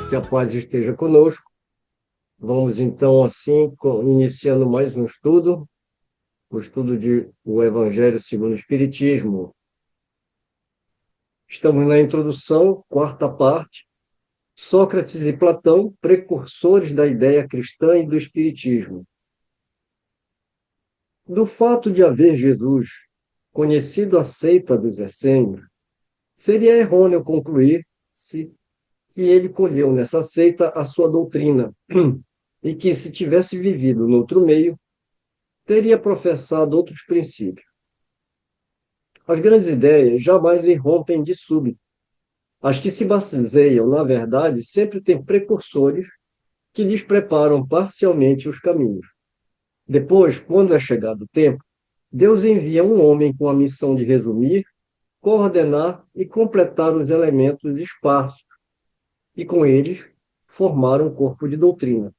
Que a paz esteja conosco. Vamos então, assim, iniciando mais um estudo, o estudo de o Evangelho segundo o Espiritismo. Estamos na introdução, quarta parte, Sócrates e Platão, precursores da ideia cristã e do Espiritismo. Do fato de haver Jesus conhecido a seita dos essênios, seria errôneo concluir-se que ele colheu nessa seita a sua doutrina, e que, se tivesse vivido noutro meio, teria professado outros princípios. As grandes ideias jamais irrompem de súbito. As que se baseiam na verdade sempre têm precursores que lhes preparam parcialmente os caminhos. Depois, quando é chegado o tempo, Deus envia um homem com a missão de resumir, coordenar e completar os elementos esparsos, e com eles formar um corpo de doutrina.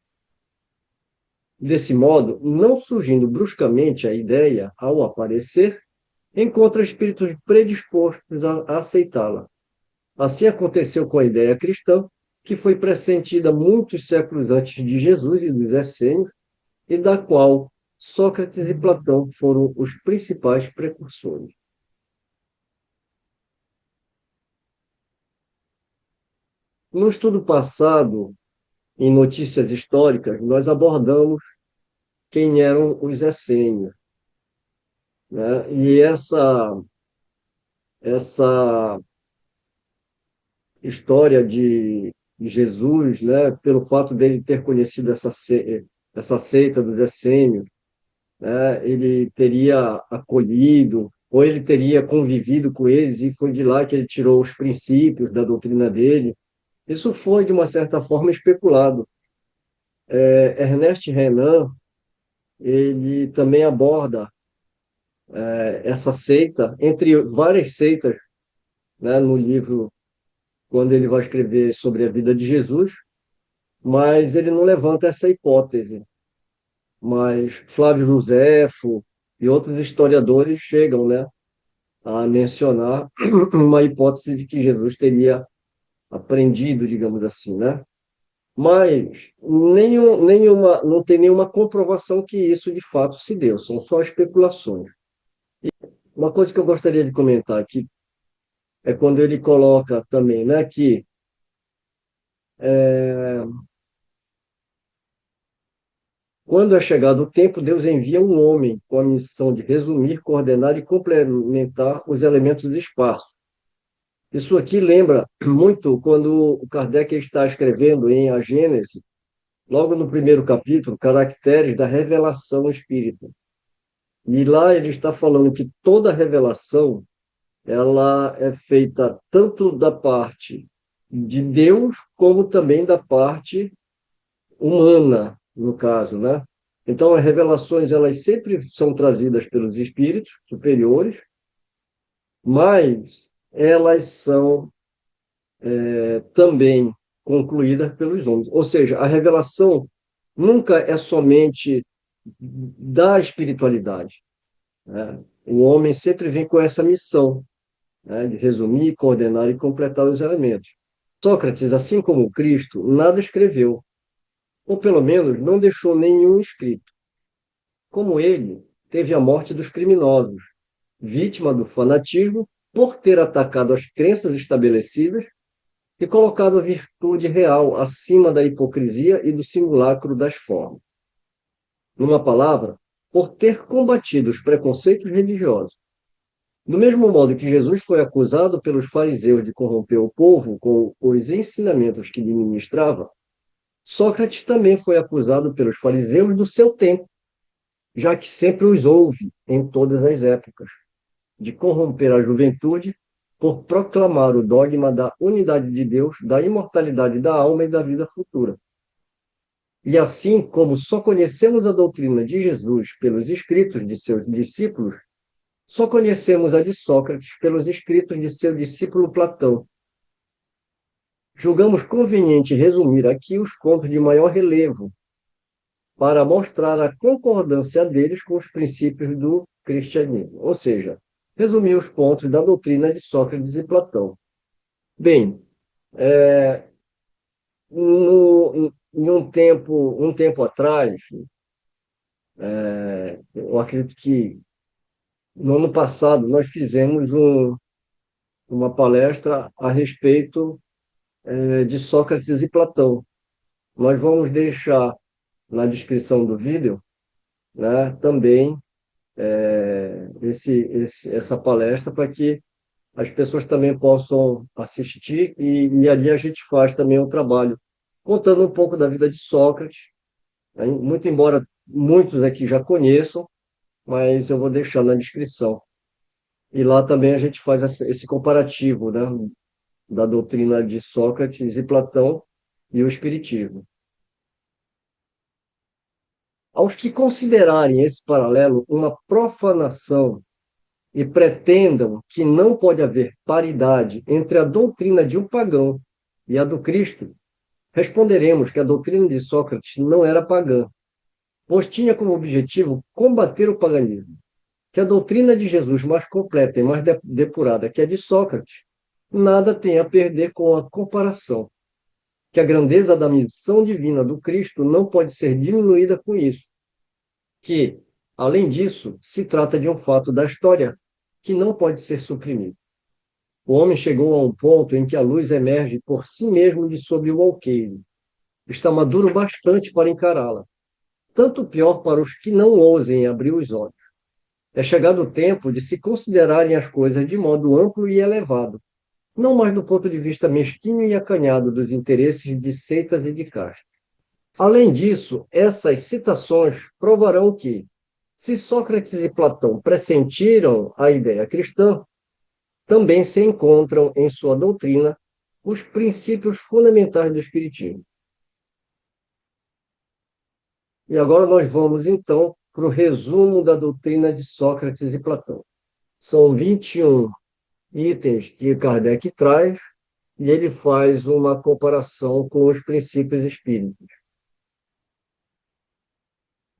Desse modo, não surgindo bruscamente a ideia ao aparecer, encontra espíritos predispostos a aceitá-la. Assim aconteceu com a ideia cristã, que foi pressentida muitos séculos antes de Jesus e dos essênios, e da qual Sócrates e Platão foram os principais precursores. No estudo passado, em Notícias Históricas, nós abordamos quem eram os essênios, né? E essa história de Jesus, né, pelo fato dele ter conhecido essa seita dos essênios, né, ele teria acolhido, ou ele teria convivido com eles, e foi de lá que ele tirou os princípios da doutrina dele. Isso foi, de uma certa forma, especulado. Ernest Renan, ele também aborda essa seita, entre várias seitas, né, no livro, quando ele vai escrever sobre a vida de Jesus, mas ele não levanta essa hipótese. Mas Flávio Josefo e outros historiadores chegam, né, a mencionar uma hipótese de que Jesus teria aprendido, digamos assim, né? Mas não tem nenhuma comprovação que isso de fato se deu, são só especulações. Uma coisa que eu gostaria de comentar aqui é quando ele coloca também, né, que é, quando é chegado o tempo, Deus envia um homem com a missão de resumir, coordenar e complementar os elementos esparsos. Isso aqui lembra muito quando o Kardec está escrevendo em A Gênese, logo no primeiro capítulo, Caracteres da Revelação Espírita. E lá ele está falando que toda revelação ela é feita tanto da parte de Deus como também da parte humana, no caso, né? Então, as revelações elas sempre são trazidas pelos espíritos superiores, mas elas são também concluídas pelos homens. Ou seja, a revelação nunca é somente da espiritualidade, né? O homem sempre vem com essa missão, né, de resumir, coordenar e completar os elementos. Sócrates, assim como Cristo, nada escreveu, ou pelo menos não deixou nenhum escrito. Como ele, teve a morte dos criminosos, vítima do fanatismo por ter atacado as crenças estabelecidas e colocado a virtude real acima da hipocrisia e do simulacro das formas. Numa palavra, por ter combatido os preconceitos religiosos. Do mesmo modo que Jesus foi acusado pelos fariseus de corromper o povo com os ensinamentos que lhe ministrava, Sócrates também foi acusado pelos fariseus do seu tempo, já que sempre os houve em todas as épocas, de corromper a juventude por proclamar o dogma da unidade de Deus, da imortalidade da alma e da vida futura. E assim como só conhecemos a doutrina de Jesus pelos escritos de seus discípulos, só conhecemos a de Sócrates pelos escritos de seu discípulo Platão. Julgamos conveniente resumir aqui os pontos de maior relevo, para mostrar a concordância deles com os princípios do cristianismo, ou seja, resumir os pontos da doutrina de Sócrates e Platão. Bem, Em um tempo atrás, eu acredito que no ano passado nós fizemos uma palestra a respeito de Sócrates e Platão. Nós vamos deixar na descrição do vídeo, né, também essa palestra para que as pessoas também possam assistir e ali a gente faz também um trabalho contando um pouco da vida de Sócrates, né, muito embora muitos aqui já conheçam, mas eu vou deixar na descrição. E lá também a gente faz esse comparativo, né, da doutrina de Sócrates e Platão e o Espiritismo. Aos que considerarem esse paralelo uma profanação e pretendam que não pode haver paridade entre a doutrina de um pagão e a do Cristo, responderemos que a doutrina de Sócrates não era pagã, pois tinha como objetivo combater o paganismo, que a doutrina de Jesus mais completa e mais depurada que a de Sócrates nada tem a perder com a comparação, que a grandeza da missão divina do Cristo não pode ser diminuída com isso, que, além disso, se trata de um fato da história que não pode ser suprimido. O homem chegou a um ponto em que a luz emerge por si mesmo de sob o alqueire. Está maduro bastante para encará-la. Tanto pior para os que não ousem abrir os olhos. É chegado o tempo de se considerarem as coisas de modo amplo e elevado, não mais do ponto de vista mesquinho e acanhado dos interesses de seitas e de castas. Além disso, essas citações provarão que, se Sócrates e Platão pressentiram a ideia cristã, também se encontram em sua doutrina os princípios fundamentais do Espiritismo. E agora nós vamos, então, para o resumo da doutrina de Sócrates e Platão. São 21 itens que Kardec traz e ele faz uma comparação com os princípios espíritas.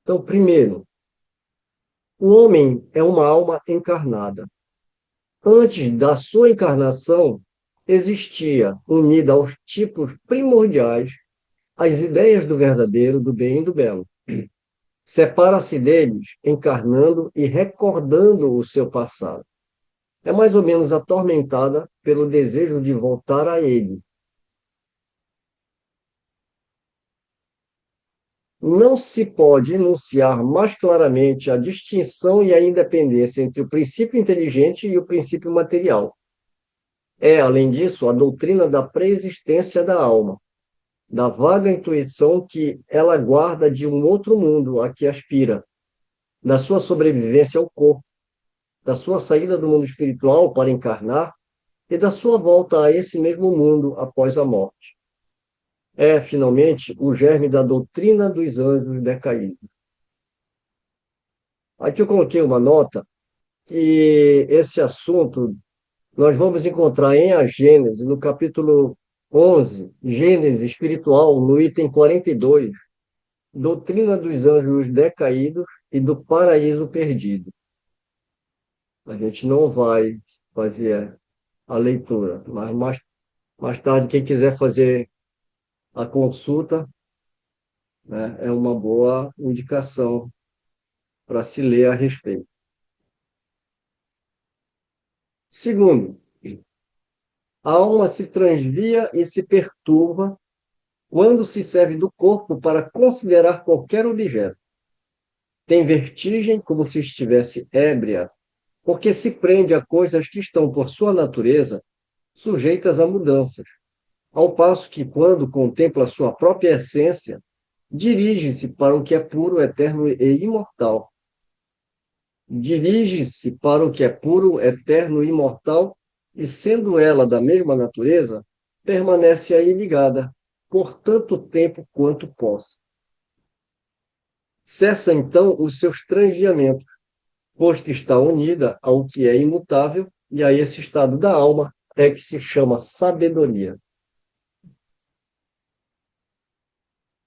Então, primeiro, o homem é uma alma encarnada. Antes da sua encarnação, existia, unida aos tipos primordiais, as ideias do verdadeiro, do bem e do belo. Separa-se deles, encarnando e recordando o seu passado. É mais ou menos atormentada pelo desejo de voltar a ele. Não se pode enunciar mais claramente a distinção e a independência entre o princípio inteligente e o princípio material. É, além disso, a doutrina da preexistência da alma, da vaga intuição que ela guarda de um outro mundo a que aspira, da sua sobrevivência ao corpo, da sua saída do mundo espiritual para encarnar e da sua volta a esse mesmo mundo após a morte. É, finalmente, o germe da doutrina dos anjos decaídos. Aqui eu coloquei uma nota que esse assunto nós vamos encontrar em A Gênese, no capítulo 11, Gênese espiritual, no item 42, doutrina dos anjos decaídos e do paraíso perdido. A gente não vai fazer a leitura, mas mais tarde, quem quiser fazer a consulta, né, é uma boa indicação para se ler a respeito. Segundo, a alma se transvia e se perturba quando se serve do corpo para considerar qualquer objeto. Tem vertigem como se estivesse ébria, porque se prende a coisas que estão, por sua natureza, sujeitas a mudanças, ao passo que, quando contempla sua própria essência, dirige-se para o que é puro, eterno e imortal. Dirige-se para o que é puro, eterno e imortal, e sendo ela da mesma natureza, permanece aí ligada, por tanto tempo quanto possa. Cessa então os seus transviamentos, posto que está unida ao que é imutável, e a esse estado da alma é que se chama sabedoria.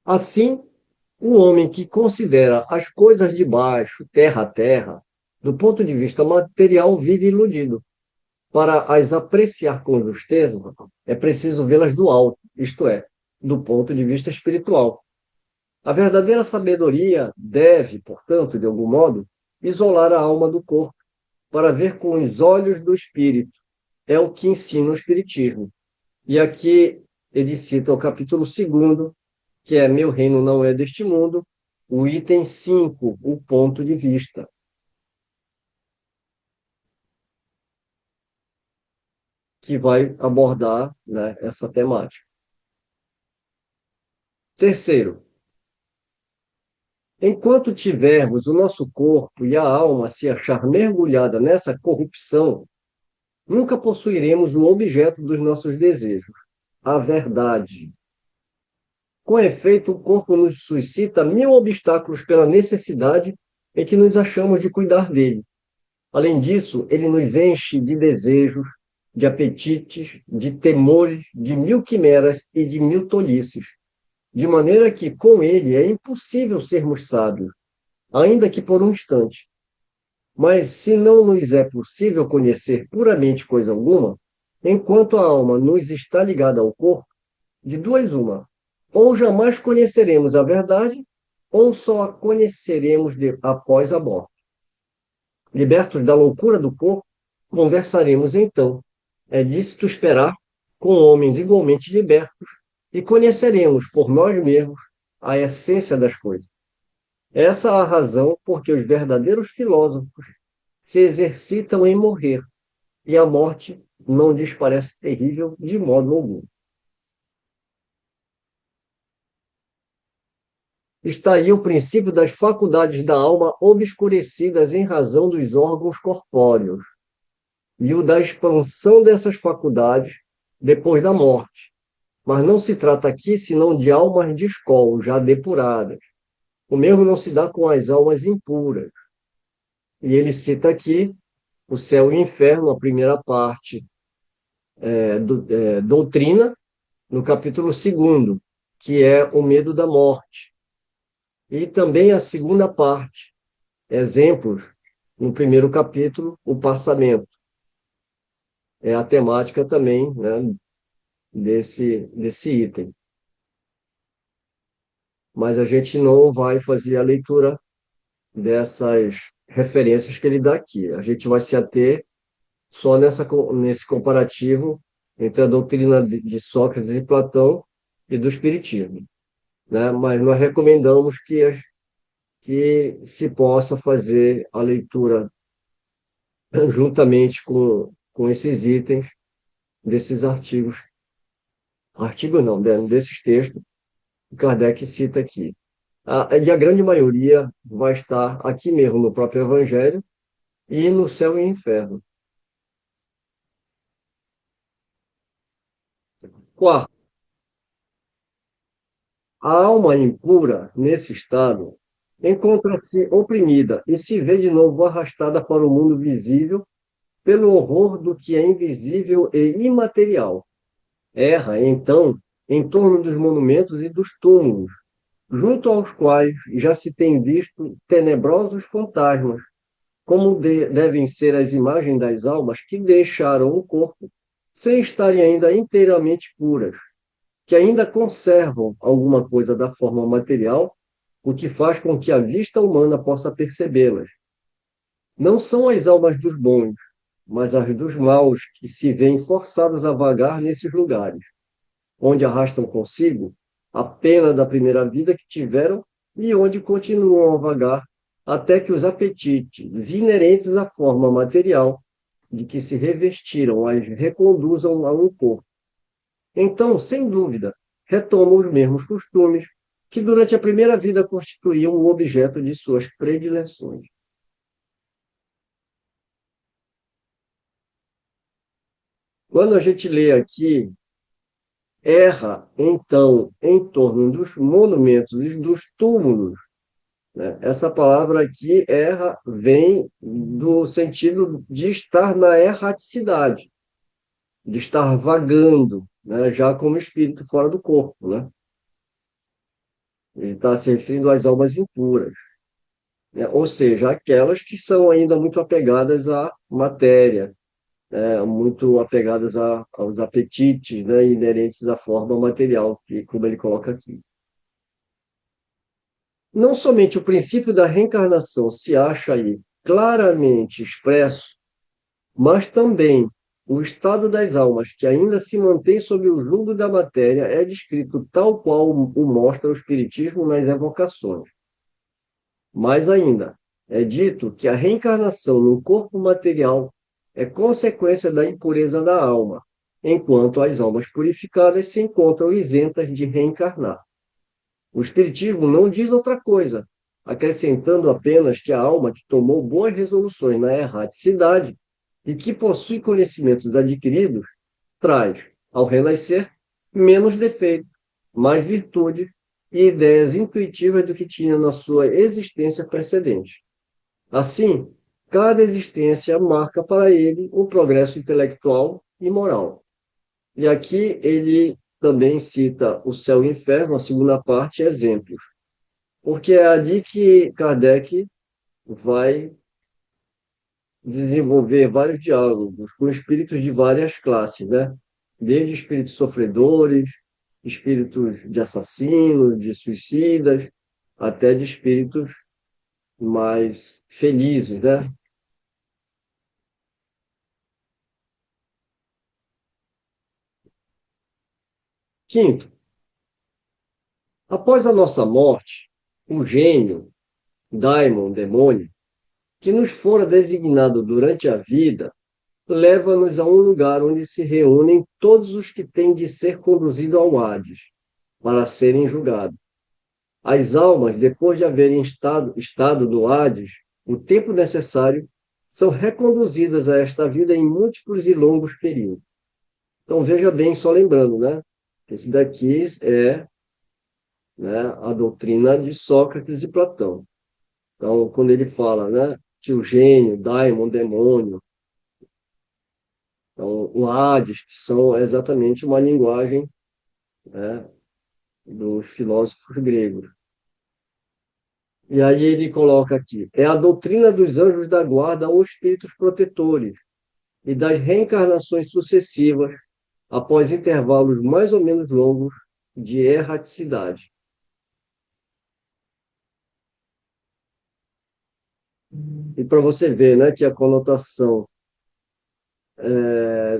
Assim, o homem que considera as coisas de baixo, terra a terra, do ponto de vista material, vive iludido. Para as apreciar com justeza, é preciso vê-las do alto, isto é, do ponto de vista espiritual. A verdadeira sabedoria deve, portanto, de algum modo, isolar a alma do corpo para ver com os olhos do espírito. É o que ensina o Espiritismo. E aqui ele cita o capítulo 2º, que é Meu reino não é deste mundo, o item 5, o ponto de vista, que vai abordar, né, essa temática. Terceiro, enquanto tivermos o nosso corpo e a alma se achar mergulhada nessa corrupção, nunca possuiremos o objeto dos nossos desejos, a verdade. Com efeito, o corpo nos suscita 1000 obstáculos pela necessidade em que nos achamos de cuidar dele. Além disso, ele nos enche de desejos, de apetites, de temores, de 1000 quimeras e de 1000 tolices, de maneira que com ele é impossível sermos sábios, ainda que por um instante. Mas se não nos é possível conhecer puramente coisa alguma, enquanto a alma nos está ligada ao corpo, de duas uma, ou jamais conheceremos a verdade, ou só a conheceremos após a morte. Libertos da loucura do corpo, conversaremos então. É lícito esperar com homens igualmente libertos e conheceremos por nós mesmos a essência das coisas. Essa é a razão por que os verdadeiros filósofos se exercitam em morrer, e a morte não lhes parece terrível de modo algum. Está aí o princípio das faculdades da alma obscurecidas em razão dos órgãos corpóreos, e o da expansão dessas faculdades depois da morte. Mas não se trata aqui senão de almas de escol, já depuradas. O mesmo não se dá com as almas impuras. E ele cita aqui o céu e o inferno, a primeira parte, doutrina, no capítulo 2º, que é o medo da morte. E também a segunda parte, exemplos, no primeiro capítulo, o passamento. É a temática também, né, desse item. Mas a gente não vai fazer a leitura dessas referências que ele dá aqui. A gente vai se ater só nesse comparativo entre a doutrina de Sócrates e Platão e do Espiritismo, né? Mas nós recomendamos que se possa fazer a leitura juntamente com esses itens desses artigos, artigos não, né, desses textos que Kardec cita aqui. E a grande maioria vai estar aqui mesmo no próprio Evangelho e no céu e inferno. Quarto, a alma impura, nesse estado, encontra-se oprimida e se vê de novo arrastada para o mundo visível pelo horror do que é invisível e imaterial. Erra, então, em torno dos monumentos e dos túmulos, junto aos quais já se tem visto tenebrosos fantasmas, como devem ser as imagens das almas que deixaram o corpo sem estarem ainda inteiramente puras, que ainda conservam alguma coisa da forma material, o que faz com que a vista humana possa percebê-las. Não são as almas dos bons, mas as dos maus que se veem forçadas a vagar nesses lugares, onde arrastam consigo a pena da primeira vida que tiveram e onde continuam a vagar até que os apetites inerentes à forma material de que se revestiram as reconduzam a um corpo. Então, sem dúvida, retomam os mesmos costumes que durante a primeira vida constituíam o objeto de suas predileções. Quando a gente lê aqui, erra, então, em torno dos monumentos e dos túmulos, né? Essa palavra aqui, erra, vem do sentido de estar na erraticidade, de estar vagando, né? Já como espírito fora do corpo, né? Ele está se referindo às almas impuras, né? Ou seja, aquelas que são ainda muito apegadas à matéria, muito apegadas aos apetites, né, inerentes à forma material, que, como ele coloca aqui. Não somente o princípio da reencarnação se acha aí claramente expresso, mas também o estado das almas, que ainda se mantém sob o jugo da matéria, é descrito tal qual o mostra o Espiritismo nas evocações. Mais ainda, é dito que a reencarnação no corpo material é consequência da impureza da alma, enquanto as almas purificadas se encontram isentas de reencarnar. O Espiritismo não diz outra coisa, acrescentando apenas que a alma que tomou boas resoluções na erraticidade e que possui conhecimentos adquiridos traz, ao renascer, menos defeito, mais virtude e ideias intuitivas do que tinha na sua existência precedente. Assim, cada existência marca para ele um progresso intelectual e moral. E aqui ele também cita o céu e o inferno, a segunda parte, exemplos, porque é ali que Kardec vai desenvolver vários diálogos com espíritos de várias classes, né? Desde espíritos sofredores, espíritos de assassinos, de suicidas, até de espíritos mais felizes, né? Quinto, após a nossa morte, o gênio, daimon, demônio, que nos fora designado durante a vida, leva-nos a um lugar onde se reúnem todos os que têm de ser conduzidos ao Hades, para serem julgados. As almas, depois de haverem estado no Hades, o tempo necessário, são reconduzidas a esta vida em múltiplos e longos períodos. Então, veja bem, só lembrando, né? Esse daqui é, né, a doutrina de Sócrates e Platão. Então, quando ele fala, né, que o gênio, daimon, demônio, então, o Hades, que são exatamente uma linguagem, né, dos filósofos gregos. E aí ele coloca aqui: é a doutrina dos anjos da guarda ou espíritos protetores e das reencarnações sucessivas após intervalos mais ou menos longos de erraticidade. E para você ver, né, que a conotação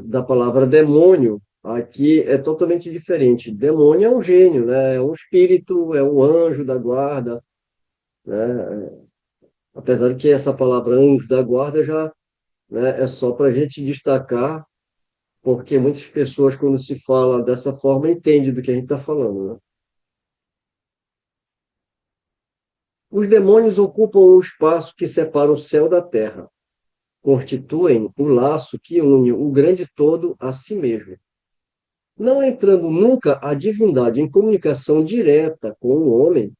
da palavra demônio aqui é totalmente diferente. Demônio é um gênio, né? É um espírito, é um anjo da guarda, né? Apesar de que essa palavra anjo da guarda já, né, é só para a gente destacar, porque muitas pessoas, quando se fala dessa forma, entendem do que a gente está falando, né? Os demônios ocupam o espaço que separa o céu da terra, constituem o laço que une o grande todo a si mesmo. Não entrando nunca a divindade em comunicação direta com o homem,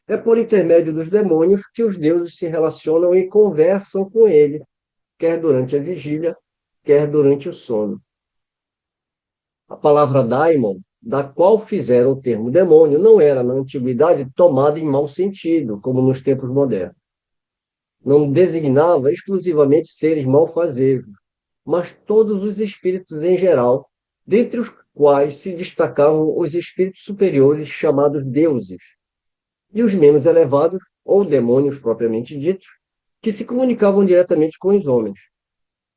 é por intermédio dos demônios que os deuses se relacionam e conversam com ele, quer durante a vigília, quer durante o sono. A palavra daimon, da qual fizeram o termo demônio, não era, na antiguidade, tomada em mau sentido, como nos tempos modernos. Não designava exclusivamente seres malfazejos, mas todos os espíritos em geral, dentre os quais se destacavam os espíritos superiores chamados deuses, e os menos elevados, ou demônios propriamente ditos, que se comunicavam diretamente com os homens.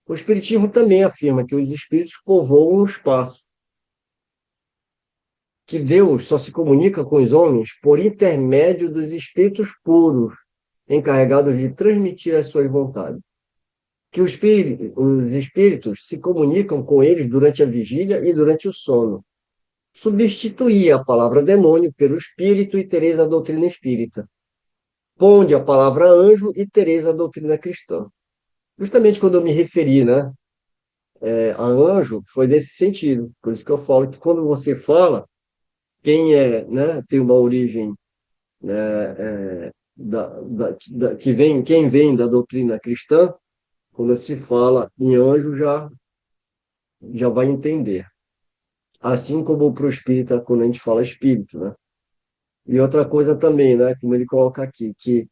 O Espiritismo também afirma que os espíritos povoam o espaço, que Deus só se comunica com os homens por intermédio dos espíritos puros, encarregados de transmitir as suas vontades. Que os espíritos se comunicam com eles durante a vigília e durante o sono. Substituía a palavra demônio pelo espírito e tereis a doutrina espírita. Ponde a palavra anjo e tereis a doutrina cristã. Justamente quando eu me referi, né, a anjo, foi nesse sentido. Por isso que eu falo que quando você fala, quem é, né, tem uma origem, né, que vem, quem vem da doutrina cristã, quando se fala em anjo, já vai entender. Assim como para o espírita, quando a gente fala espírito, né? E outra coisa também, né, como ele coloca aqui, que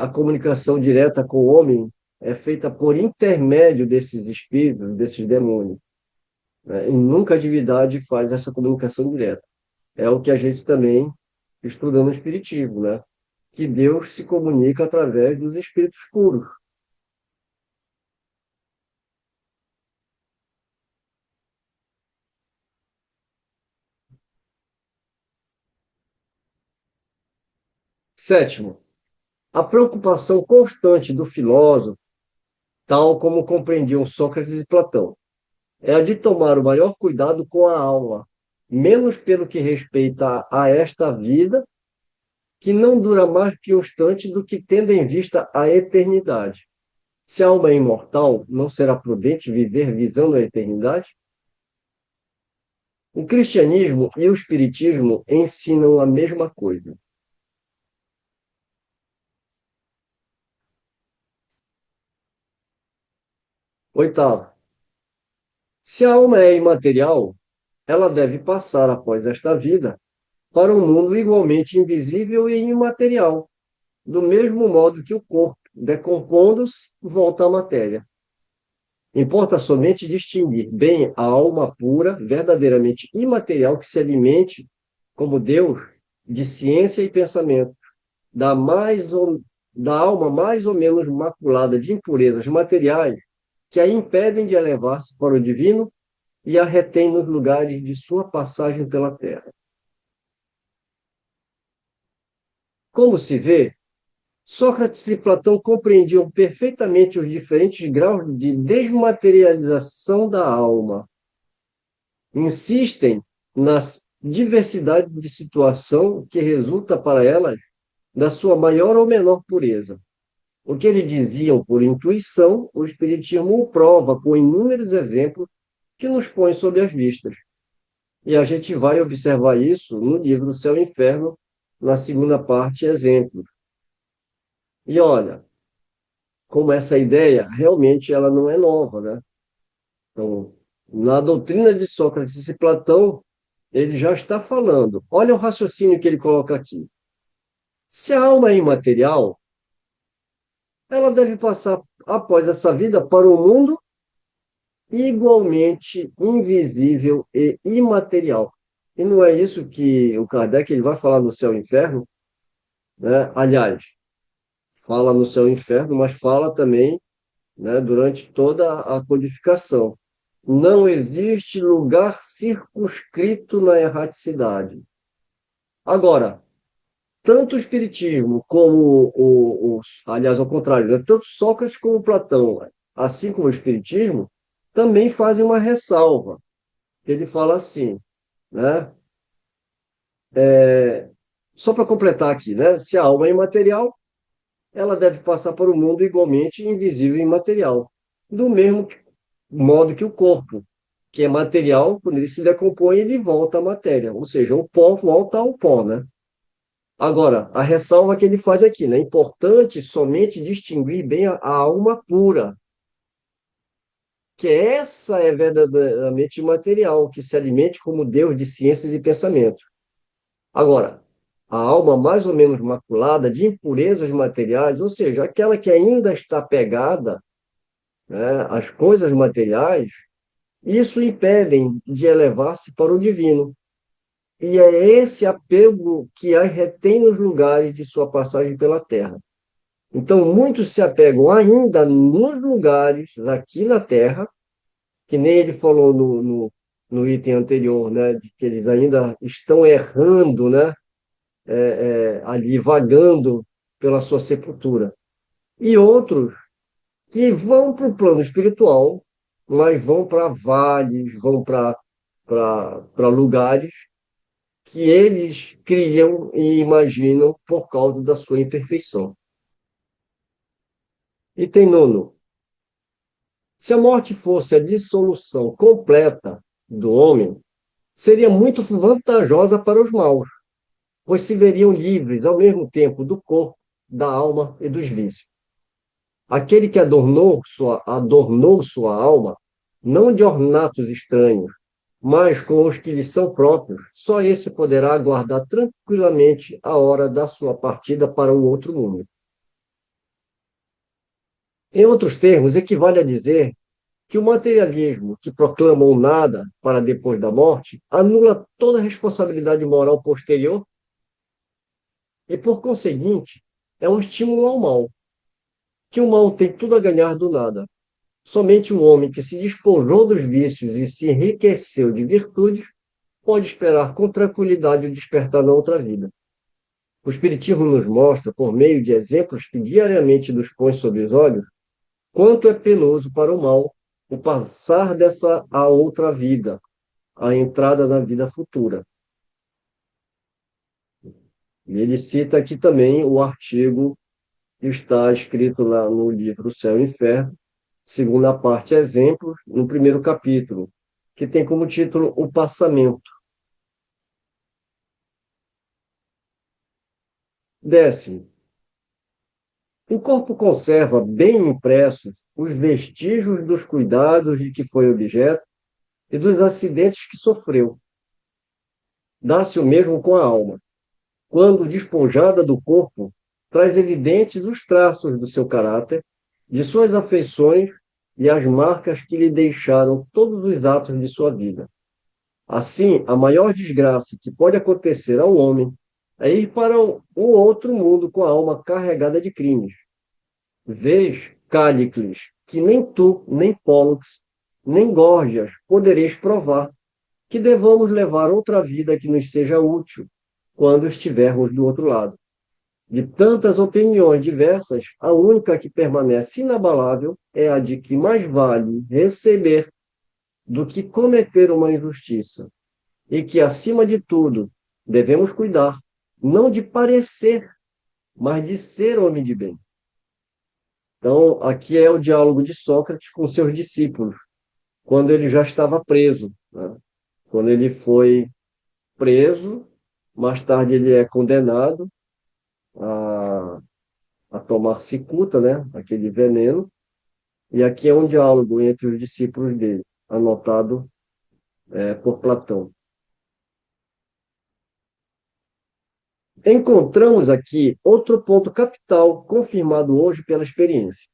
a comunicação direta com o homem é feita por intermédio desses espíritos, desses demônios, né? E nunca a divindade faz essa comunicação direta. É o que a gente também estuda no Espiritismo, né? Que Deus se comunica através dos espíritos puros. Sétimo, a preocupação constante do filósofo, tal como compreendiam Sócrates e Platão, é a de tomar o maior cuidado com a alma, menos pelo que respeita a esta vida, que não dura mais que um instante, do que tendo em vista a eternidade. Se a alma é imortal, não será prudente viver visando a eternidade? O cristianismo e o espiritismo ensinam a mesma coisa. Oitavo, se a alma é imaterial, ela deve passar após esta vida para um mundo igualmente invisível e imaterial, do mesmo modo que o corpo, decompondo-se, volta à matéria. Importa somente distinguir bem a alma pura, verdadeiramente imaterial, que se alimente, como Deus, de ciência e pensamento, da, mais ou, da alma mais ou menos maculada de impurezas materiais, que a impedem de elevar-se para o divino e a retém nos lugares de sua passagem pela terra. Como se vê, Sócrates e Platão compreendiam perfeitamente os diferentes graus de desmaterialização da alma. Insistem na diversidade de situação que resulta para elas da sua maior ou menor pureza. O que eles diziam por intuição, o Espiritismo o prova com inúmeros exemplos que nos põe sob as vistas. E a gente vai observar isso no livro Céu e Inferno, na segunda parte, exemplos. E olha, como essa ideia realmente ela não é nova, né? Então, na doutrina de Sócrates e Platão, ele já está falando. Olha o raciocínio que ele coloca aqui. Se a alma é imaterial, ela deve passar após essa vida para um mundo igualmente invisível e imaterial. E não é isso que o Kardec ele vai falar no céu e inferno, né? Aliás, fala no céu e inferno, mas fala também, né, durante toda a codificação. Não existe lugar circunscrito na erraticidade. Agora, tanto o Espiritismo como aliás, ao contrário, né, tanto Sócrates como Platão, assim como o Espiritismo, também fazem uma ressalva. Ele fala assim, né? Só para completar aqui, né? Se a alma é imaterial, ela deve passar por um mundo igualmente invisível e imaterial, do mesmo modo que o corpo, que é material, quando ele se decompõe, ele volta à matéria, ou seja, o pó volta ao pó, né? Agora, a ressalva que ele faz aqui, né? É importante somente distinguir bem a alma pura, que essa é verdadeiramente imaterial, que se alimente como Deus de ciências e pensamento. Agora, a alma mais ou menos maculada de impurezas materiais, ou seja, aquela que ainda está pegada, né, às coisas materiais, isso impedem de elevar-se para o divino. E é esse apego que a retém nos lugares de sua passagem pela terra. Então, muitos se apegam ainda nos lugares aqui na terra, que nem ele falou no item anterior, né, de que eles ainda estão errando, né, ali vagando pela sua sepultura. E outros que vão para o plano espiritual, mas vão para vales, vão para lugares que eles criam e imaginam por causa da sua imperfeição. Item nono. Se a morte fosse a dissolução completa do homem, seria muito vantajosa para os maus, pois se veriam livres ao mesmo tempo do corpo, da alma e dos vícios. Aquele que adornou sua alma, não de ornatos estranhos, mas com os que lhe são próprios, só esse poderá aguardar tranquilamente a hora da sua partida para o outro mundo. Em outros termos, equivale a dizer que o materialismo que proclama o nada para depois da morte anula toda responsabilidade moral posterior e, por conseguinte, é um estímulo ao mal, que o mal tem tudo a ganhar do nada. Somente um homem que se despojou dos vícios e se enriqueceu de virtudes pode esperar com tranquilidade o despertar na outra vida. O Espiritismo nos mostra, por meio de exemplos que diariamente nos põe sob os olhos, quanto é penoso para o mal o passar dessa a outra vida, a entrada na vida futura. E ele cita aqui também o artigo que está escrito lá no livro Céu e Inferno, segunda parte, exemplos, no primeiro capítulo, que tem como título O Passamento. Décimo, o corpo conserva bem impressos os vestígios dos cuidados de que foi objeto e dos acidentes que sofreu. Dá-se o mesmo com a alma. Quando despojada do corpo, traz evidentes os traços do seu caráter, de suas afeições e as marcas que lhe deixaram todos os atos de sua vida. Assim, a maior desgraça que pode acontecer ao homem é ir para o outro mundo com a alma carregada de crimes. Vês, Cállicles, que nem tu, nem Pólux, nem Górgias podereis provar que devamos levar outra vida que nos seja útil quando estivermos do outro lado. De tantas opiniões diversas, a única que permanece inabalável é a de que mais vale receber do que cometer uma injustiça, e que, acima de tudo, devemos cuidar, não de parecer, mas de ser homem de bem. Então, aqui é o diálogo de Sócrates com seus discípulos, quando ele já estava preso, né? Quando ele foi preso, mais tarde ele é condenado a, a tomar cicuta, né? Aquele veneno, e aqui é um diálogo entre os discípulos dele, anotado por Platão. Encontramos aqui outro ponto capital, confirmado hoje pela experiência,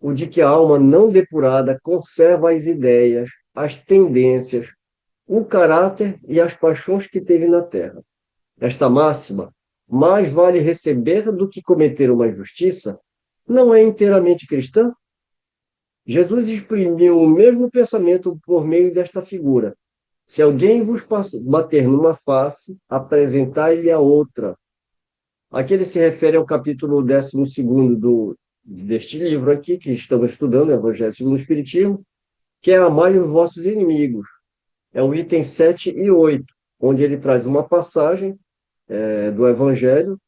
o de que a alma não depurada conserva as ideias, as tendências, o caráter e as paixões que teve na terra. Esta máxima, mais vale receber do que cometer uma injustiça, não é inteiramente cristã? Jesus exprimiu o mesmo pensamento por meio desta figura. Se alguém vos bater numa face, apresentai-lhe a outra. Aqui ele se refere ao capítulo 12º deste livro aqui, que estamos estudando, Evangelho segundo o Espiritismo, que é amai os vossos inimigos. É o item 7 e 8, onde ele traz uma passagem do Evangelho,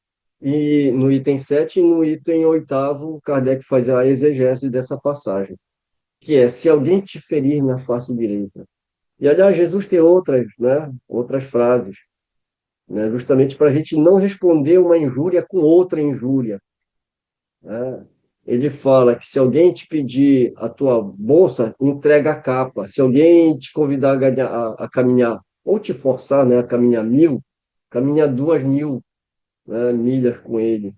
e no item 7 e no item 8º, Kardec faz a exegese dessa passagem, que é, se alguém te ferir na face direita. E, aliás, Jesus tem outras, né, outras frases, né, justamente para a gente não responder uma injúria com outra injúria, né? Ele fala que se alguém te pedir a tua bolsa, entrega a capa. Se alguém te convidar a caminhar, ou te forçar, né, a caminhar 1.000, caminha 2.000, né, milhas com ele.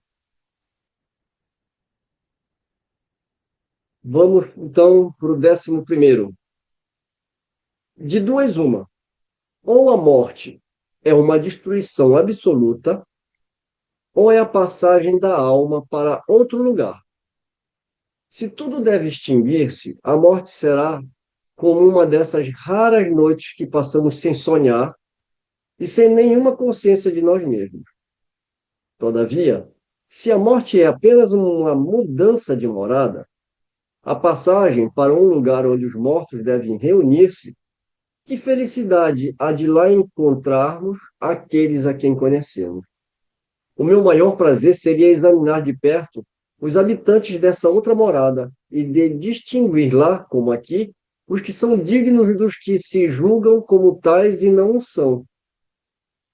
Vamos, então, para o 11º. De duas, uma. Ou a morte é uma destruição absoluta, ou é a passagem da alma para outro lugar. Se tudo deve extinguir-se, a morte será como uma dessas raras noites que passamos sem sonhar e sem nenhuma consciência de nós mesmos. Todavia, se a morte é apenas uma mudança de morada, a passagem para um lugar onde os mortos devem reunir-se, que felicidade há de lá encontrarmos aqueles a quem conhecemos. O meu maior prazer seria examinar de perto os habitantes dessa outra morada e de distinguir lá, como aqui, os que são dignos dos que se julgam como tais e não o são.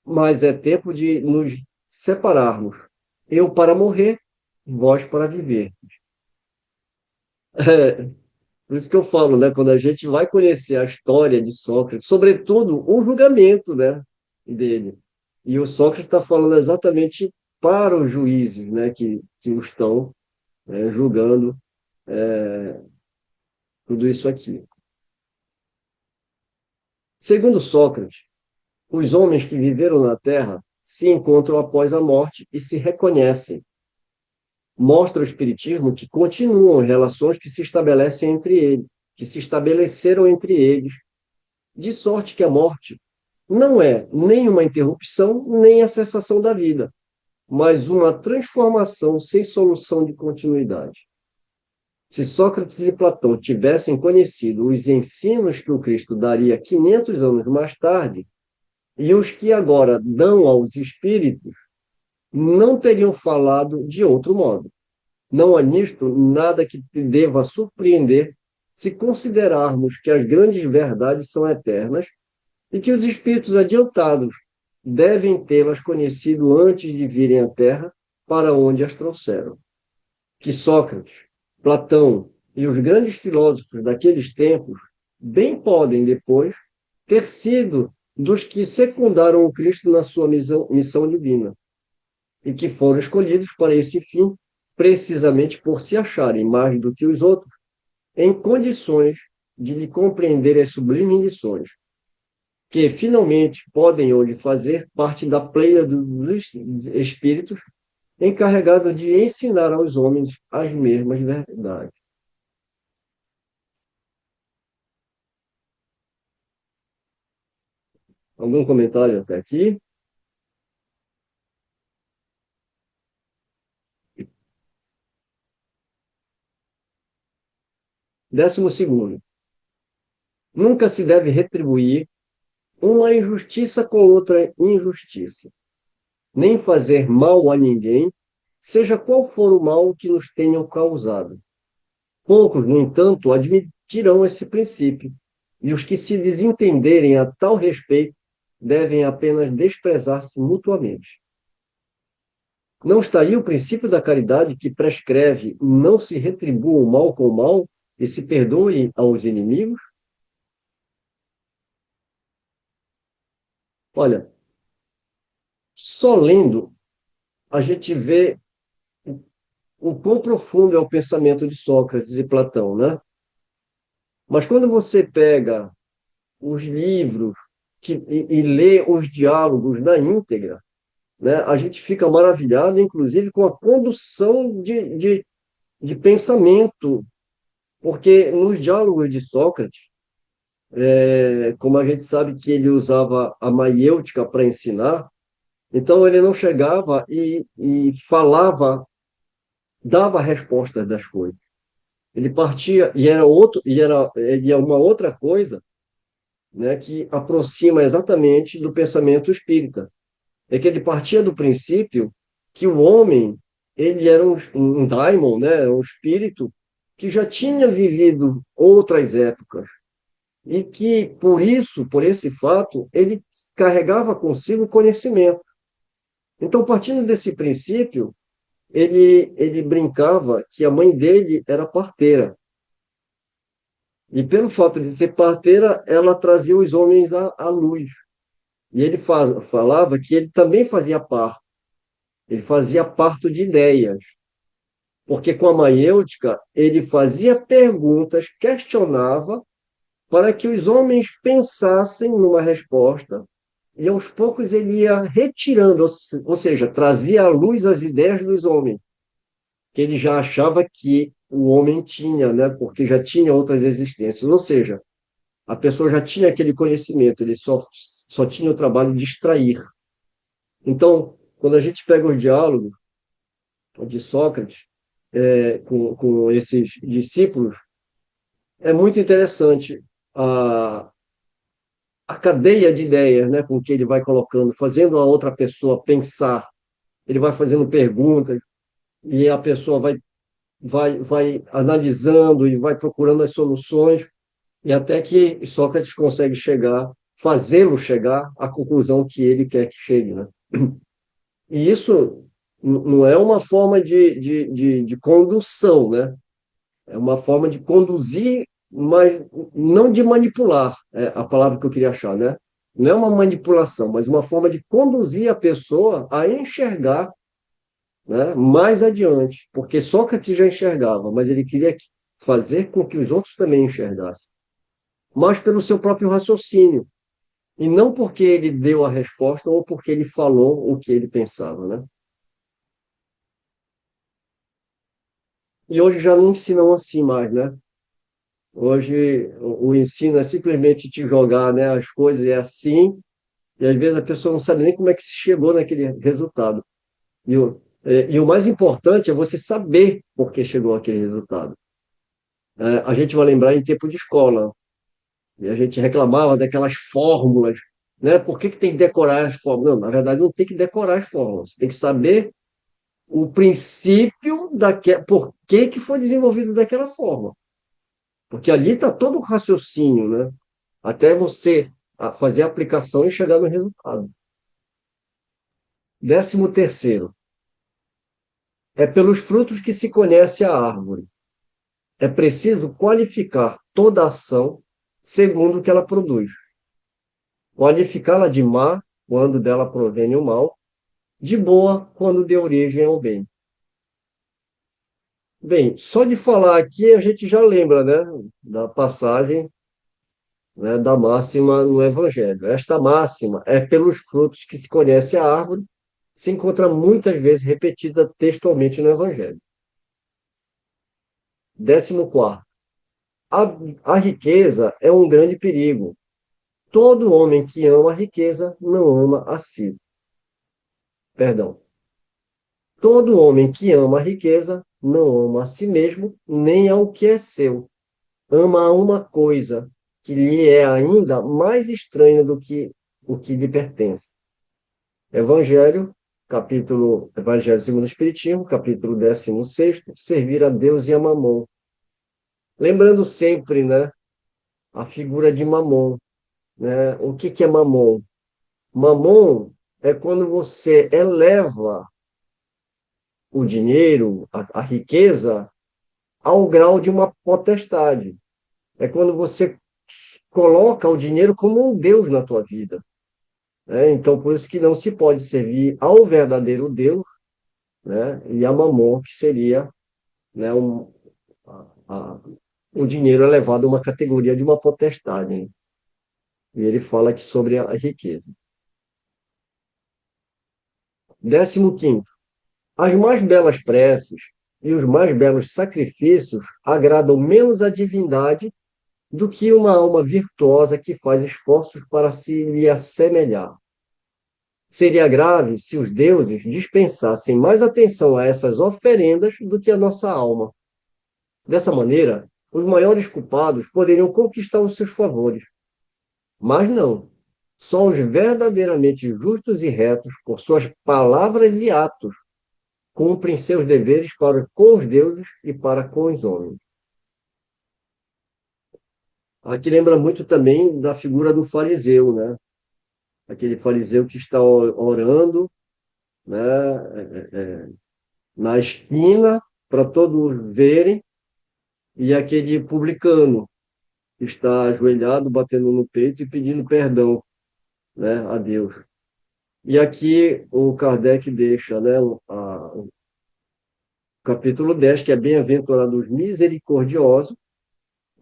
Mas é tempo de nos separarmos. Eu para morrer, vós para viver. É, por isso que eu falo, né? Quando a gente vai conhecer a história de Sócrates, sobretudo o julgamento, né, dele. E o Sócrates está falando exatamente para os juízes, né, que o estão julgando tudo isso aqui. Segundo Sócrates, os homens que viveram na Terra se encontram após a morte e se reconhecem. Mostra o Espiritismo que continuam relações que se estabelecem entre eles, que se estabeleceram entre eles, de sorte que a morte não é nem uma interrupção, nem a cessação da vida, mas uma transformação sem solução de continuidade. Se Sócrates e Platão tivessem conhecido os ensinos que o Cristo daria 500 anos mais tarde, e os que agora dão aos espíritos, não teriam falado de outro modo. Não há nisto nada que te deva surpreender se considerarmos que as grandes verdades são eternas e que os espíritos adiantados devem tê-las conhecido antes de virem à Terra, para onde as trouxeram. Que Sócrates, Platão e os grandes filósofos daqueles tempos bem podem depois ter sido dos que secundaram o Cristo na sua missão divina e que foram escolhidos para esse fim precisamente por se acharem mais do que os outros em condições de lhe compreender as sublimes lições, que finalmente podem hoje fazer parte da pleia dos espíritos encarregados de ensinar aos homens as mesmas verdades. Algum comentário até aqui? Décimo segundo, nunca se deve retribuir uma injustiça com outra injustiça, nem fazer mal a ninguém, seja qual for o mal que nos tenham causado. Poucos, no entanto, admitirão esse princípio, e os que se desentenderem a tal respeito devem apenas desprezar-se mutuamente. Não está aí o princípio da caridade que prescreve não se retribua o mal com o mal e se perdoe aos inimigos? Olha, só lendo a gente vê o quão profundo é o pensamento de Sócrates e Platão, né? Mas quando você pega os livros e lê os diálogos na íntegra, né, a gente fica maravilhado, inclusive, com a condução de pensamento, porque nos diálogos de Sócrates, como a gente sabe que ele usava a maiêutica para ensinar, então ele não chegava e falava, dava respostas das coisas. Ele partia e era uma outra coisa, né, que aproxima exatamente do pensamento espírita. É que ele partia do princípio que o homem ele era um daimon, né, um espírito que já tinha vivido outras épocas e que por isso, por esse fato, ele carregava consigo conhecimento. Então, partindo desse princípio, ele brincava que a mãe dele era parteira. E pelo fato de ser parteira, ela trazia os homens à luz. E ele falava que ele também fazia parto. Ele fazia parto de ideias. Porque com a maiêutica, ele fazia perguntas, questionava, para que os homens pensassem numa resposta, e aos poucos ele ia retirando, ou seja, trazia à luz as ideias dos homens, que ele já achava que o homem tinha, né? Porque já tinha outras existências. Ou seja, a pessoa já tinha aquele conhecimento, ele só tinha o trabalho de extrair. Então, quando a gente pega o diálogo de Sócrates com esses discípulos, é muito interessante a cadeia de ideias, né, com que ele vai colocando, fazendo a outra pessoa pensar. Ele vai fazendo perguntas e a pessoa vai analisando e vai procurando as soluções, e até que Sócrates consegue fazê-lo chegar à conclusão que ele quer que chegue, né? E isso não é uma forma de condução, né? É uma forma de conduzir, mas não de manipular, é a palavra que eu queria achar, né? Não é uma manipulação, mas uma forma de conduzir a pessoa a enxergar, né, mais adiante, porque Sócrates já enxergava, mas ele queria fazer com que os outros também enxergassem, mas pelo seu próprio raciocínio, e não porque ele deu a resposta ou porque ele falou o que ele pensava, né? E hoje já não ensinam assim mais, né? Hoje o ensino é simplesmente te jogar, né, as coisas é assim, e às vezes a pessoa não sabe nem como é que se chegou naquele resultado. E o mais importante é você saber por que chegou àquele resultado. A gente vai lembrar em tempo de escola, e a gente reclamava daquelas fórmulas, né? Por que que tem que decorar as fórmulas? Não, na verdade, não tem que decorar as fórmulas. Você tem que saber o princípio por que que foi desenvolvido daquela forma. Porque ali está todo o raciocínio, né? Até você fazer a aplicação e chegar no resultado. 13º, é pelos frutos que se conhece a árvore. É preciso qualificar toda ação segundo o que ela produz. Qualificá-la de má, quando dela provém o mal, de boa, quando dê origem ao bem. Bem, só de falar aqui a gente já lembra, né, da passagem, né, da máxima no Evangelho. Esta máxima é pelos frutos que se conhece a árvore, se encontra muitas vezes repetida textualmente no Evangelho. 14º, a riqueza é um grande perigo. Todo homem que ama a riqueza não ama a si. Perdão. Todo homem que ama a riqueza não ama a si mesmo, nem ao que é seu. Ama a uma coisa que lhe é ainda mais estranha do que o que lhe pertence. Evangelho segundo o Espiritismo, capítulo 16º, servir a Deus e a Mamon. Lembrando sempre, né, a figura de Mamon, né? O que que é Mamon? Mamon é quando você eleva o dinheiro, a riqueza, ao grau de uma potestade. É quando você coloca o dinheiro como um Deus na tua vida. Né? Então, por isso que não se pode servir ao verdadeiro Deus, né? E a Mamon, que seria, né, a, a, o dinheiro elevado a uma categoria de uma potestade. Hein? E ele fala aqui sobre a riqueza. 15º, as mais belas preces e os mais belos sacrifícios agradam menos a divindade do que uma alma virtuosa que faz esforços para se lhe assemelhar. Seria grave se os deuses dispensassem mais atenção a essas oferendas do que a nossa alma. Dessa maneira, os maiores culpados poderiam conquistar os seus favores. Mas não. Só os verdadeiramente justos e retos, por suas palavras e atos, cumprem seus deveres para com os deuses e para com os homens. Aqui lembra muito também da figura do fariseu, né? Aquele fariseu que está orando, né? Na esquina para todos verem, e aquele publicano que está ajoelhado, batendo no peito e pedindo perdão, né, a Deus. E aqui o Kardec deixa, né, o capítulo 10, que é bem-aventurados misericordiosos,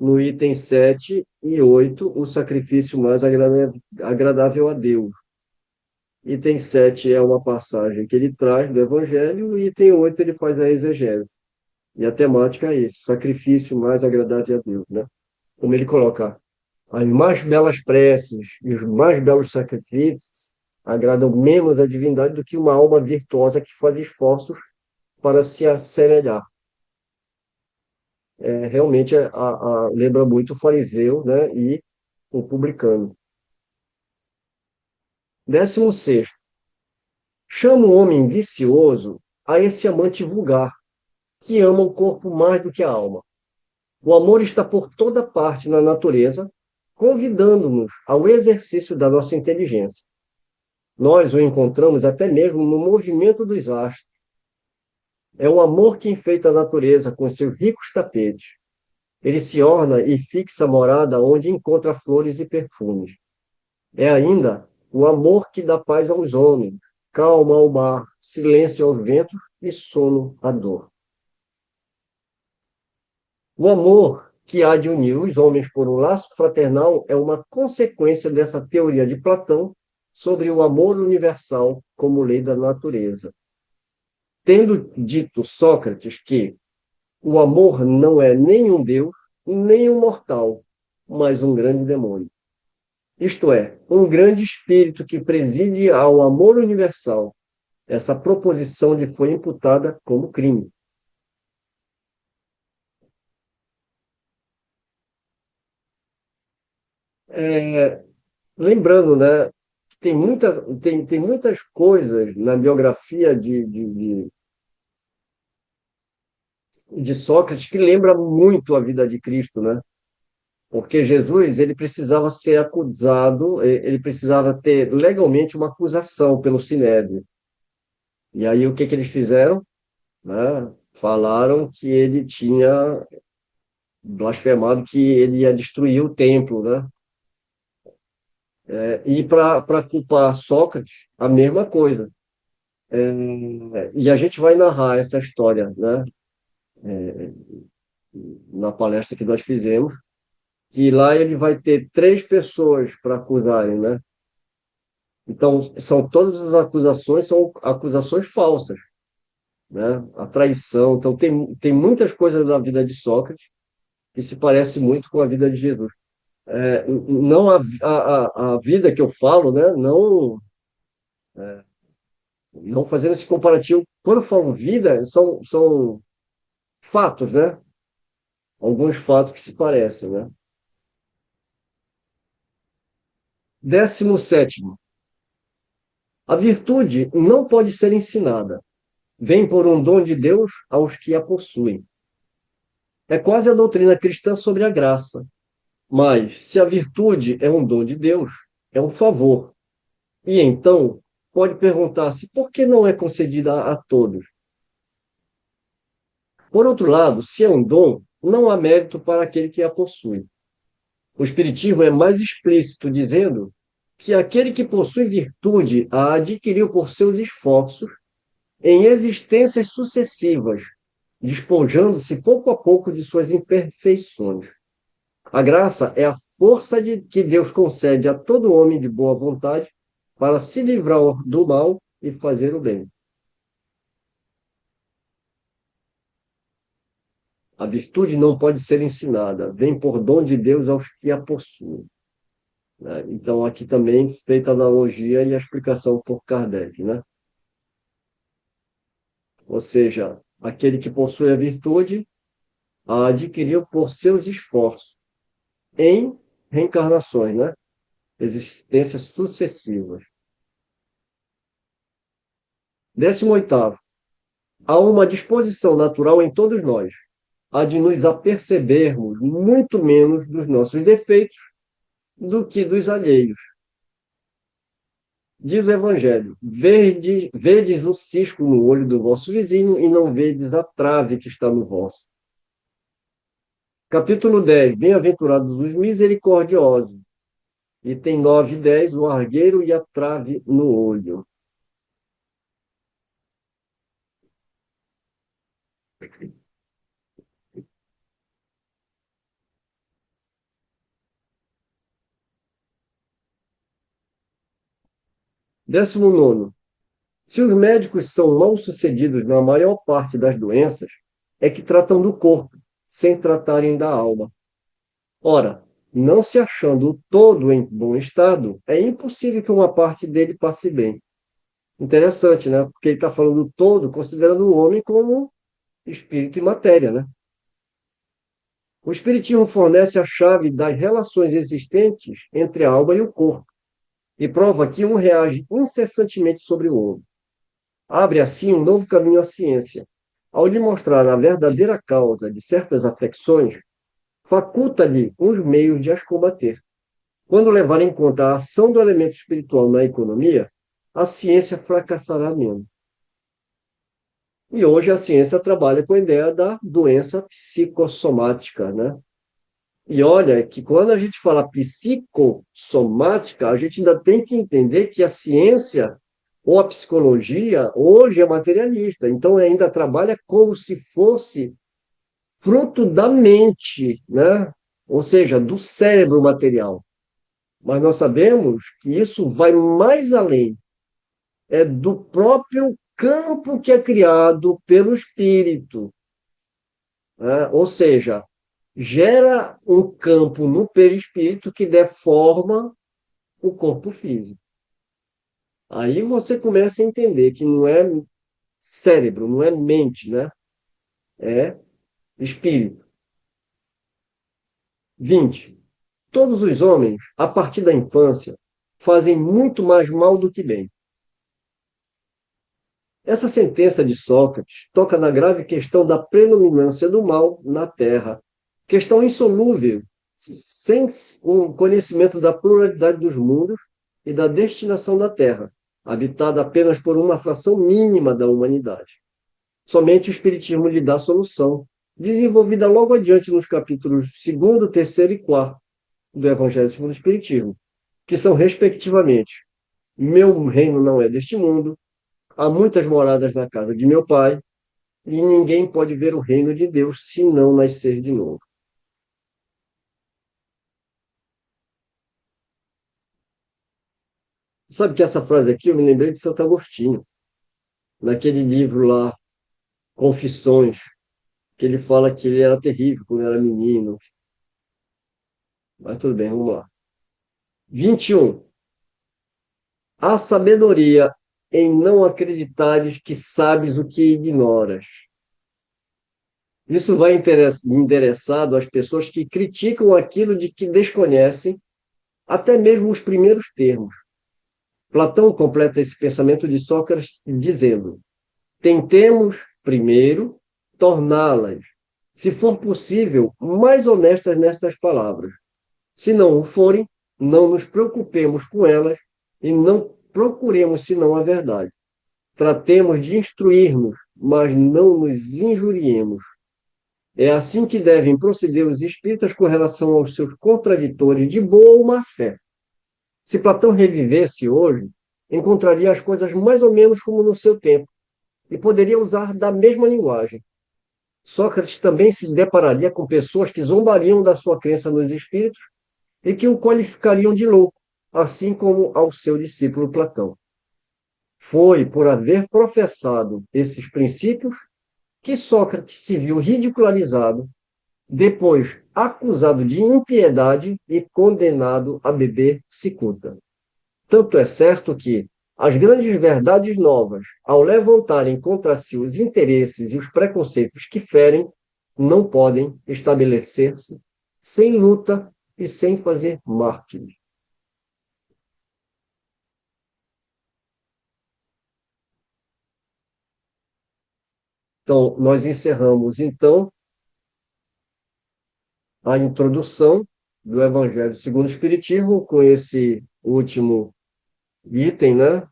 no item 7 e 8, o sacrifício mais agradável a Deus. Item 7 é uma passagem que ele traz do Evangelho, e item 8 ele faz a exegese. E a temática é isso, sacrifício mais agradável a Deus, né? Como ele coloca, as mais belas preces e os mais belos sacrifícios agradam menos a divindade do que uma alma virtuosa que faz esforços para se assemelhar. Realmente lembra muito o fariseu, né, e o publicano. 16º, chama o homem vicioso a esse amante vulgar, que ama o corpo mais do que a alma. O amor está por toda parte na natureza, convidando-nos ao exercício da nossa inteligência. Nós o encontramos até mesmo no movimento dos astros. É o amor que enfeita a natureza com seus ricos tapetes. Ele se orna e fixa morada onde encontra flores e perfumes. É ainda o amor que dá paz aos homens, calma ao mar, silêncio ao vento e sono à dor. O amor que há de unir os homens por um laço fraternal é uma consequência dessa teoria de Platão sobre o amor universal como lei da natureza. Tendo dito Sócrates que o amor não é nem um deus, nem um mortal, mas um grande demônio. Isto é, um grande espírito que preside ao amor universal. Essa proposição lhe foi imputada como crime. É, lembrando, né, tem muitas coisas na biografia de Sócrates que lembra muito a vida de Cristo, né? Porque Jesus, ele precisava ser acusado, ele precisava ter legalmente uma acusação pelo Sinédrio. E aí o que que eles fizeram? Né? Falaram que ele tinha blasfemado, que ele ia destruir o templo, né? E para culpar Sócrates, a mesma coisa. E a gente vai narrar essa história, né? Na palestra que nós fizemos, que lá ele vai ter três pessoas para acusarem, né? Então, são todas as acusações são acusações falsas, né? A traição. Então, tem muitas coisas da vida de Sócrates que se parece muito com a vida de Jesus. Não a vida que eu falo, né? Não fazendo esse comparativo. Quando eu falo vida, são fatos, né? Alguns fatos que se parecem, né? 17º. A virtude não pode ser ensinada. Vem por um dom de Deus aos que a possuem. É quase a doutrina cristã sobre a graça. Mas, se a virtude é um dom de Deus, é um favor. E então, pode perguntar-se por que não é concedida a todos? Por outro lado, se é um dom, não há mérito para aquele que a possui. O Espiritismo é mais explícito, dizendo que aquele que possui virtude a adquiriu por seus esforços em existências sucessivas, despojando-se pouco a pouco de suas imperfeições. A graça é a força que Deus concede a todo homem de boa vontade para se livrar do mal e fazer o bem. A virtude não pode ser ensinada, vem por dom de Deus aos que a possuem. Né? Então, aqui também feita a analogia e a explicação por Kardec. Né? Ou seja, aquele que possui a virtude a adquiriu por seus esforços em reencarnações, né? Existências sucessivas. 18º. Há uma disposição natural em todos nós, a de nos apercebermos muito menos dos nossos defeitos do que dos alheios. Diz o Evangelho: vedes o cisco no olho do vosso vizinho e não vedes a trave que está no vosso. Capítulo 10. Bem-aventurados os misericordiosos. Item 9 e 10. O argueiro e a trave no olho. 19º. Se os médicos são mal sucedidos na maior parte das doenças, é que tratam do corpo, sem tratarem da alma. Ora, não se achando o todo em bom estado, é impossível que uma parte dele passe bem. Interessante, né? Porque ele está falando do todo, considerando o homem como espírito e matéria, né? O Espiritismo fornece a chave das relações existentes entre a alma e o corpo, e prova que um reage incessantemente sobre o outro. Abre assim um novo caminho à ciência. Ao lhe mostrar a verdadeira causa de certas afecções, faculta-lhe os meios de as combater. Quando levar em conta a ação do elemento espiritual na economia, a ciência fracassará menos. E hoje a ciência trabalha com a ideia da doença psicossomática, né? E olha que quando a gente fala psicossomática, a gente ainda tem que entender que a ciência ou a psicologia hoje é materialista, então ainda trabalha como se fosse fruto da mente, né? Ou seja, do cérebro material. Mas nós sabemos que isso vai mais além, é do próprio campo que é criado pelo espírito, né? Ou seja, gera um campo no perispírito que deforma o corpo físico. Aí você começa a entender que não é cérebro, não é mente, né? É espírito. 20. Todos os homens, a partir da infância, fazem muito mais mal do que bem. Essa sentença de Sócrates toca na grave questão da predominância do mal na Terra, questão insolúvel, sem um conhecimento da pluralidade dos mundos e da destinação da Terra, habitada apenas por uma fração mínima da humanidade. Somente o Espiritismo lhe dá solução, desenvolvida logo adiante nos capítulos 2º, 3º e 4º do Evangelho segundo o Espiritismo, que são, respectivamente, meu reino não é deste mundo, há muitas moradas na casa de meu pai, e ninguém pode ver o reino de Deus se não nascer de novo. Sabe que essa frase aqui eu me lembrei de Santo Agostinho, naquele livro lá, Confissões, que ele fala que ele era terrível quando era menino. Mas tudo bem, vamos lá. 21. Há sabedoria em não acreditares que sabes o que ignoras. Isso vai endereçado às pessoas que criticam aquilo de que desconhecem, até mesmo os primeiros termos. Platão completa esse pensamento de Sócrates dizendo: tentemos, primeiro, torná-las, se for possível, mais honestas nestas palavras. Se não o forem, não nos preocupemos com elas e não procuremos senão a verdade. Tratemos de instruir-nos, mas não nos injuriemos. É assim que devem proceder os espíritas com relação aos seus contraditores de boa ou má fé. Se Platão revivesse hoje, encontraria as coisas mais ou menos como no seu tempo e poderia usar da mesma linguagem. Sócrates também se depararia com pessoas que zombariam da sua crença nos espíritos e que o qualificariam de louco, assim como ao seu discípulo Platão. Foi por haver professado esses princípios que Sócrates se viu ridicularizado, depois acusado de impiedade e condenado a beber cicuta. Tanto é certo que as grandes verdades novas, ao levantarem contra si os interesses e os preconceitos que ferem, não podem estabelecer-se sem luta e sem fazer mártires. Então, nós encerramos, então, a introdução do Evangelho segundo o Espiritismo com esse último item, né?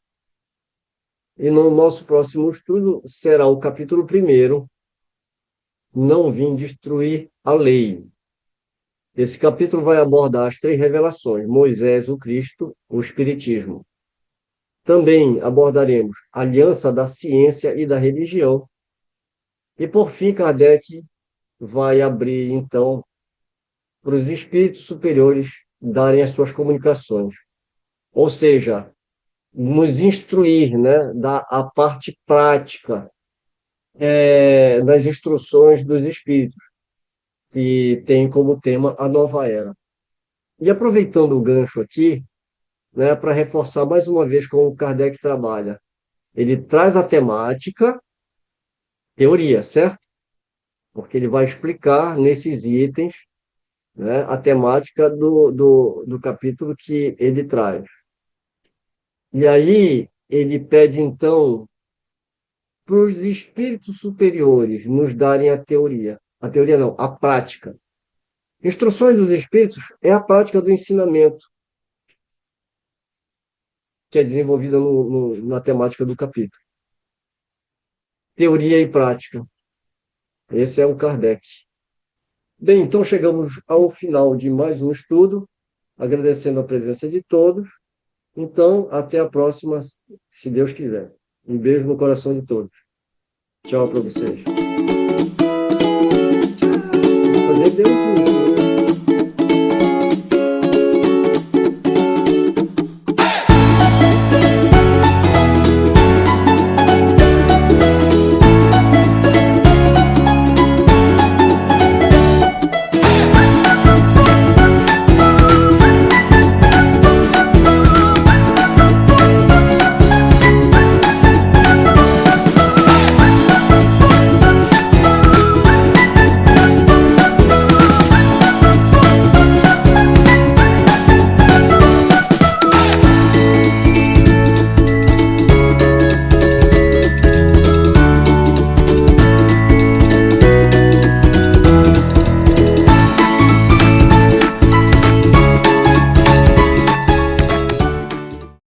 E no nosso próximo estudo será o capítulo 1º, Não vim destruir a lei. Esse capítulo vai abordar as 3 revelações: Moisés, o Cristo, o Espiritismo. Também abordaremos a aliança da ciência e da religião. E, por fim, Kardec vai abrir, então, para os espíritos superiores darem as suas comunicações. Ou seja, nos instruir, né, da a parte prática das instruções dos espíritos, que tem como tema a nova era. E aproveitando o gancho aqui, né, para reforçar mais uma vez como o Kardec trabalha, ele traz a temática, teoria, certo? Porque ele vai explicar nesses itens, né, a temática do capítulo que ele traz. E aí ele pede, então, para os espíritos superiores nos darem a teoria. A teoria não, a prática. Instruções dos espíritos é a prática do ensinamento, que é desenvolvida na temática do capítulo. Teoria e prática. Esse é o Kardec. Bem, então chegamos ao final de mais um estudo, agradecendo a presença de todos. Então, até a próxima, se Deus quiser. Um beijo no coração de todos. Tchau para vocês. Deus junto.